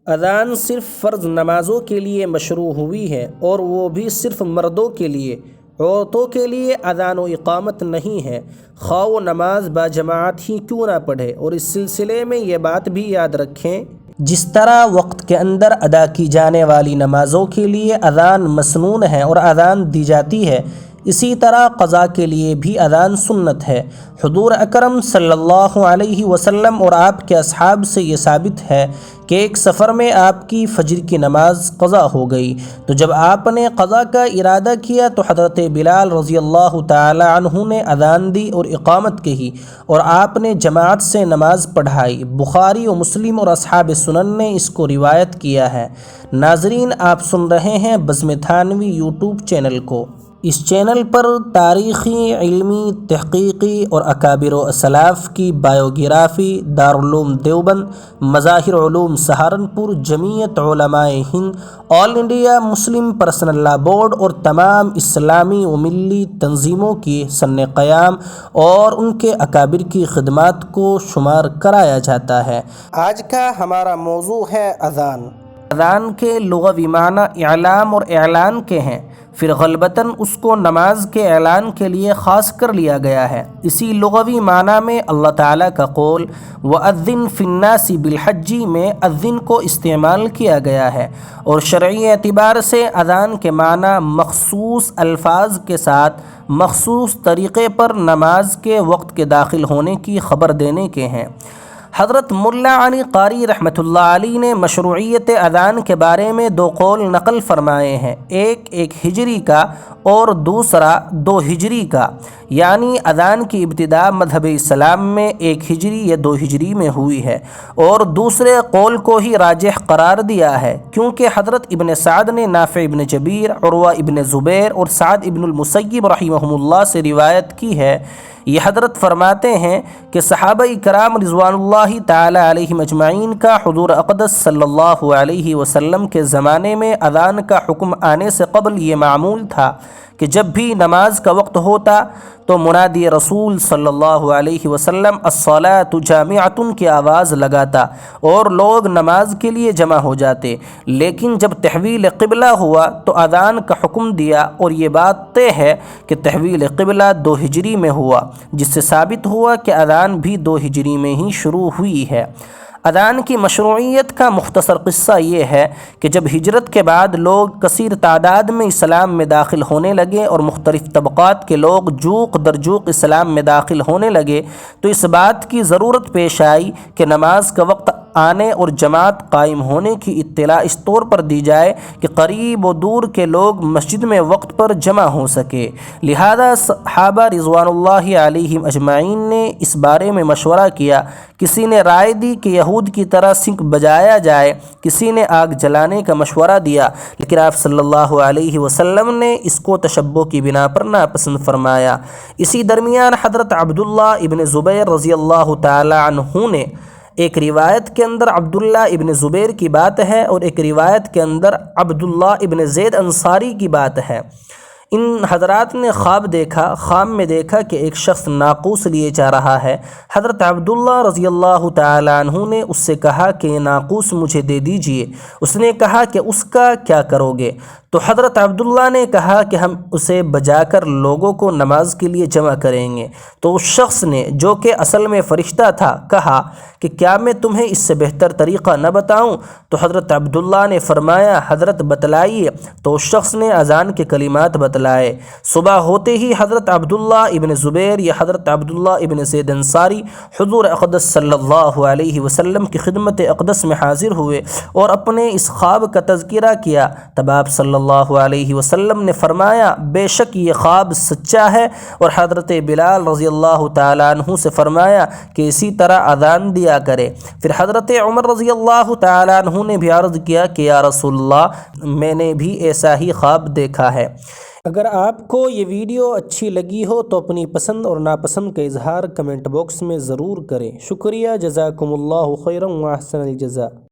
اذان صرف فرض نمازوں کے لیے مشروع ہوئی ہے، اور وہ بھی صرف مردوں کے لیے۔ عورتوں کے لیے اذان و اقامت نہیں ہے، خواہ وہ نماز باجماعت ہی کیوں نہ پڑھے۔ اور اس سلسلے میں یہ بات بھی یاد رکھیں، جس طرح وقت کے اندر ادا کی جانے والی نمازوں کے لیے اذان مسنون ہے اور اذان دی جاتی ہے، اسی طرح قضا کے لیے بھی اذان سنت ہے۔ حضور اکرم صلی اللہ علیہ وسلم اور آپ کے اصحاب سے یہ ثابت ہے کہ ایک سفر میں آپ کی فجر کی نماز قضا ہو گئی، تو جب آپ نے قضا کا ارادہ کیا تو حضرت بلال رضی اللہ تعالی عنہ نے اذان دی اور اقامت کہی، اور آپ نے جماعت سے نماز پڑھائی۔ بخاری و مسلم اور اصحاب سنن نے اس کو روایت کیا ہے۔ ناظرین، آپ سن رہے ہیں بزم تھانوی یوٹیوب چینل کو۔ اس چینل پر تاریخی، علمی، تحقیقی اور اکابر و اسلاف کی بایوگرافی، دارالعلوم دیوبند، مظاہر علوم سہارنپور، جمعیت علماء ہند، آل انڈیا مسلم پرسنل لا بورڈ اور تمام اسلامی و ملی تنظیموں کی سن قیام اور ان کے اکابر کی خدمات کو شمار کرایا جاتا ہے۔ آج کا ہمارا موضوع ہے اذان۔ اذان کے لغوی معنی اعلام اور اعلان کے ہیں، پھر غالباً اس کو نماز کے اعلان کے لیے خاص کر لیا گیا ہے۔ اسی لغوی معنی میں اللہ تعالیٰ کا قول وَأَذِّن فِي النَّاسِ بِالْحَجِّ میں اذن کو استعمال کیا گیا ہے، اور شرعی اعتبار سے اذان کے معنی مخصوص الفاظ کے ساتھ مخصوص طریقے پر نماز کے وقت کے داخل ہونے کی خبر دینے کے ہیں۔ حضرت ملا علی قاری رحمۃ اللہ علیہ نے مشروعیت اذان کے بارے میں دو قول نقل فرمائے ہیں، ایک ہجری کا اور دوسرا 2 ہجری کا، یعنی اذان کی ابتدا مذہب اسلام میں 1 ہجری یا 2 ہجری میں ہوئی ہے، اور دوسرے قول کو ہی راجح قرار دیا ہے، کیونکہ حضرت ابن سعد نے نافع ابن جبیر، عروہ ابن زبیر اور سعد ابن المسیب رحمہم اللہ سے روایت کی ہے۔ یہ حضرت فرماتے ہیں کہ صحابہ کرام رضوان اللہ تعالی علیہم اجمعین کا حضور اقدس صلی اللہ علیہ وسلم کے زمانے میں اذان کا حکم آنے سے قبل یہ معمول تھا کہ جب بھی نماز کا وقت ہوتا تو منادی رسول صلی اللہ علیہ وسلم الصلاۃ جامعۃ کی آواز لگاتا اور لوگ نماز کے لیے جمع ہو جاتے، لیکن جب تحویل قبلہ ہوا تو اذان کا حکم دیا، اور یہ بات طے ہے کہ تحویل قبلہ 2 ہجری میں ہوا، جس سے ثابت ہوا کہ اذان بھی 2 ہجری میں ہی شروع ہوئی ہے۔ اذان کی مشروعیت کا مختصر قصہ یہ ہے کہ جب ہجرت کے بعد لوگ کثیر تعداد میں اسلام میں داخل ہونے لگے اور مختلف طبقات کے لوگ جوق در جوق اسلام میں داخل ہونے لگے، تو اس بات کی ضرورت پیش آئی کہ نماز کا وقت آنے اور جماعت قائم ہونے کی اطلاع اس طور پر دی جائے کہ قریب و دور کے لوگ مسجد میں وقت پر جمع ہو سکے۔ لہذا صحابہ رضوان اللہ علیہم اجمعین نے اس بارے میں مشورہ کیا۔ کسی نے رائے دی کہ یہود کی طرح سنک بجایا جائے، کسی نے آگ جلانے کا مشورہ دیا، لیکن آپ صلی اللہ علیہ وسلم نے اس کو تشبہ کی بنا پر ناپسند فرمایا۔ اسی درمیان حضرت عبداللہ ابن زبیر رضی اللہ تعالی عنہ نے، ایک روایت کے اندر عبداللہ ابن زبیر کی بات ہے اور ایک روایت کے اندر عبداللہ ابن زید انصاری کی بات ہے، ان حضرات نے خواب دیکھا، خواب میں دیکھا کہ ایک شخص ناقوس لیے جا رہا ہے۔ حضرت عبداللہ رضی اللہ تعالی عنہ نے اس سے کہا کہ یہ ناقوس مجھے دے دیجئے۔ اس نے کہا کہ اس کا کیا کرو گے؟ تو حضرت عبداللہ نے کہا کہ ہم اسے بجا کر لوگوں کو نماز کے لیے جمع کریں گے۔ تو اس شخص نے، جو کہ اصل میں فرشتہ تھا، کہا کہ کیا میں تمہیں اس سے بہتر طریقہ نہ بتاؤں؟ تو حضرت عبداللہ نے فرمایا حضرت بتلائیے۔ تو اس شخص نے اذان کے کلمات بتلائے۔ صبح ہوتے ہی حضرت عبداللہ ابن زبیر یا حضرت عبداللہ ابن زید انصاری حضور اقدس صلی اللہ علیہ وسلم کی خدمت اقدس میں حاضر ہوئے اور اپنے اس خواب کا تذکرہ کیا۔ تب آپ صلی اللہ علیہ وسلم نے فرمایا بے شک یہ خواب سچا ہے، اور حضرت بلال رضی اللہ تعالیٰ عنہ سے فرمایا کہ اسی طرح اذان دیا کرے۔ پھر حضرت عمر رضی اللہ تعالیٰ عنہ نے بھی عرض کیا کہ یا رسول اللہ، میں نے بھی ایسا ہی خواب دیکھا ہے۔ اگر آپ کو یہ ویڈیو اچھی لگی ہو تو اپنی پسند اور ناپسند کا اظہار کمنٹ باکس میں ضرور کریں۔ شکریہ، جزاکم اللہ خیرا و احسن الجزاء۔